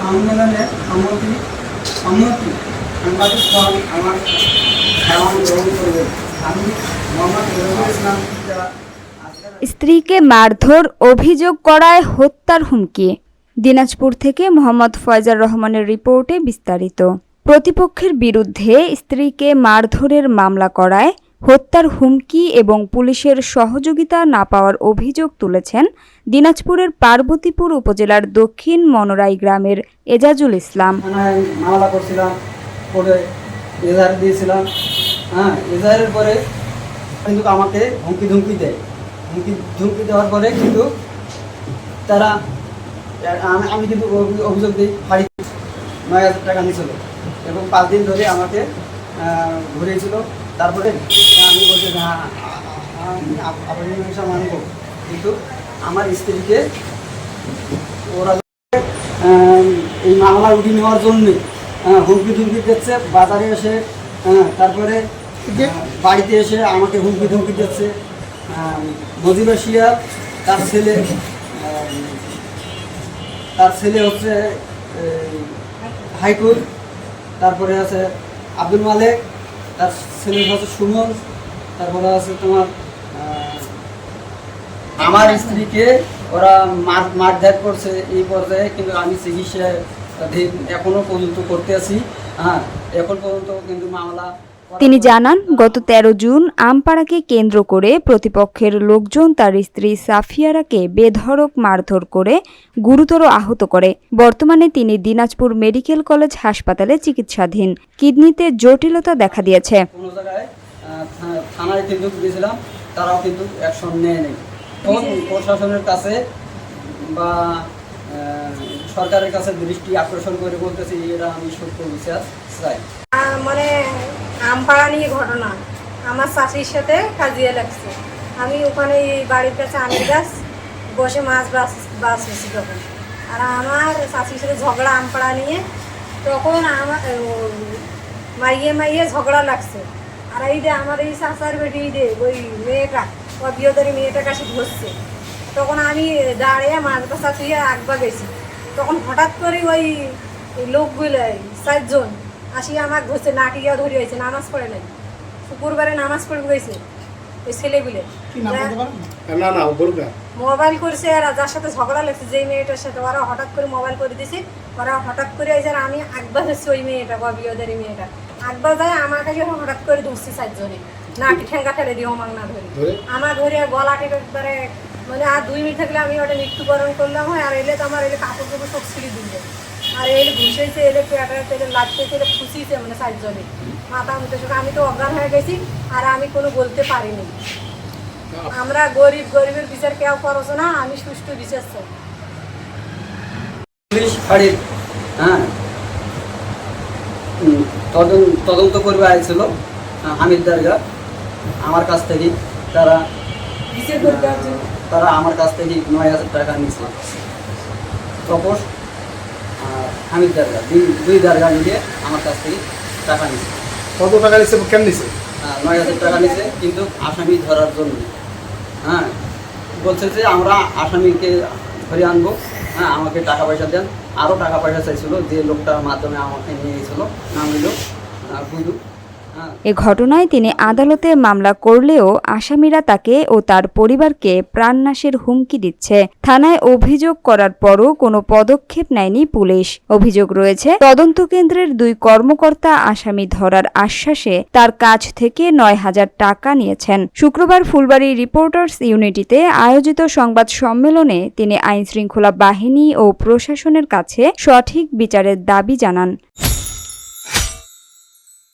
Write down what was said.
সম্মেলনে সম্মতি সাংবাদিক আমার খেলাম গ্রহণ করবেন। আমি মোহাম্মদ রবিউল ইসলাম। স্ত্রীকে মারধর, অভিযোগ করায় হত্যার হুমকি। দিনাজপুর থেকে মোহাম্মদ ফয়জার রহমানের রিপোর্টে বিস্তারিত। প্রতিপক্ষের বিরুদ্ধে স্ত্রীকে মারধরের মামলা করায় হত্যার হুমকি এবং পুলিশের সহযোগিতা না পাওয়ার অভিযোগ তুলেছেন দিনাজপুরের পার্বতীপুর উপজেলার দক্ষিণ মনোরাই গ্রামের এজাজুল ইসলাম। মামলা করছিলাম, পরে এজাহার দিয়েছিলাম। এজাহারের পরে কিন্তু আমাকে হুমকি দেয়। হুমকি দেওয়ার পরে কিন্তু তারা আমি কিন্তু অভিযোগ দিই, ফাঁড়ি 9,000 টাকা নিয়েছিল এবং 5 দিন ধরে আমাকে ঘুরিয়েছিল। তারপরে আমি বলছি না আমি আপনার হিসাব মানব, কিন্তু আমার স্ত্রীকে ওরা এই মামলা উঠিয়ে নেওয়ার জন্যে হুমকি দিচ্ছে। বাজারে এসে তারপরে বাড়িতে এসে আমাকে হুমকি দিচ্ছে। নজিবা শিয়া তার ছেলে হচ্ছে হাইকুর, তারপরে আছে আব্দুল মালেক, তার ছেলে হচ্ছে সুমন, তারপরে আছে তোমার আমার স্ত্রীকে ওরা মারধর করছে এই পর্যায়ে। কিন্তু আমি চিকিৎসায় এখনো পর্যন্ত করতে আছি। এখন পর্যন্ত কিন্তু মামলা। তিনি জানান, গত 13 জুন আমপাড়াকে কেন্দ্র করে প্রতিপক্ষের লোকজন তার স্ত্রী সাফিয়ারাকে বেধড়ক মারধর করে গুরুতর আহত করে। বর্তমানে তিনি দিনাজপুর মেডিকেল কলেজ হাসপাতালে চিকিৎসাধীন। কিডনিতে জটিলতা দেখা দিয়েছে। কোনো জায়গায় থানায় কিন্তু গিয়েছিলাম, তারাও কিন্তু অ্যাকশন নেয়নি। প্রশাসনের কাছে বা সরকারের কাছে দৃষ্টি আকর্ষণ করে বলতেছি, এরা আমি সত্য বিচার চাই। মানে আমপাড়া নিয়ে ঘটনা, আমার শাশুড়ির সাথে কাজিয়া লাগছে। আমি ওখানে বাড়ির কাছে আমের গাছ বসে মাছ বাঁচছি তখন, আর আমার শাশুড়ির সাথে ঝগড়া আমপাড়া নিয়ে। তখন আমার মাইয়ে ঝগড়া লাগছে। আর এই যে আমার এই শাশার বেটি ওই মেয়েটা, ওই বিয়েদারি মেয়েটার কাছে ধরছে। তখন আমি দাঁড়িয়ে মাছ বাছা তুই একবার গেছি। তখন হঠাৎ করে ওই লোকগুলো 4 জন আসি আমার ধরছে, নাটিয়া ধরে হয়েছে, নামাজ পড়ে নাই, শুক্রবারে নামাজ পড়ে গেছে। ওই ছেলেগুলো মোবাইল করছে, আর যার সাথে ঝগড়া লাগছে যেই মেয়েটার সাথে, ওরা হঠাৎ করে মোবাইল করে দিছে। ওরা হঠাৎ করে এই যে আমি একবার হচ্ছে ওই মেয়েটা বা বিয়েদারি মেয়েটা একবার যায় আমার কাছে, হঠাৎ করে ধরছি 4 জনে, নাটি ঠেঙ্গা ফেলে দিও আমার না ধরে আমার ধরে গলা টেপে একবারে, মানে আর 2 মিনিট থাকলে আমি ওটা মৃত্যুবরণ করলাম হয়। আর এলে তো আমার এলে কাপড় টাপড় সব ছিঁড়ে দিল, আর এলে ঘুষেছে, এলে পেটাতে, এলে লাগতেছে, এলে খুশিছে, মানে 4 জনে মাথা মুখে সঙ্গে। আমি তো অজ্ঞান হয়ে গেছি, আর আমি কোনো বলতে পারিনি। আমরা গরিবের বিচার কেউ করছো না, আমি সুষ্ঠু বিচার চাই। পুলিশ ফাঁড়ির তদন্ত করবে আইছিল হামিদ দারগা। আমার কাছ থেকে তারা আমার কাছ থেকে 9,000 টাকা নিয়েছিল। তপস হামিদ দারগা, দুই দারগা নিয়ে আমার কাছ থেকে টাকা নিয়েছে। কত টাকা নিচ্ছে, কেন নিচ্ছে? 9,000 টাকা নিয়েছে, কিন্তু আসামি ধরার জন্য। বলছে যে আমরা আসামিকে ধরে আনবো, আমাকে টাকা পয়সা দেন। আরও টাকা পয়সা চাইছিল, যে লোকটার মাধ্যমে আমাকে নিয়ে গেছিলো, নাম হইল বুধু। এ ঘটনায় তিনি আদালতে মামলা করলেও আসামিরা তাকে ও তার পরিবারকে প্রাণনাশের হুমকি দিচ্ছে। থানায় অভিযোগ করার পরও কোনো পদক্ষেপ নেয়নি পুলিশ। অভিযোগ রয়েছে, তদন্ত কেন্দ্রের 2 কর্মকর্তা আসামি ধরার আশ্বাসে তার কাছ থেকে 9,000 টাকা নিয়েছেন। শুক্রবার ফুলবাড়ী রিপোর্টার্স ইউনিটিতে আয়োজিত সংবাদ সম্মেলনে তিনি আইনশৃঙ্খলা বাহিনী ও প্রশাসনের কাছে সঠিক বিচারের দাবি জানান।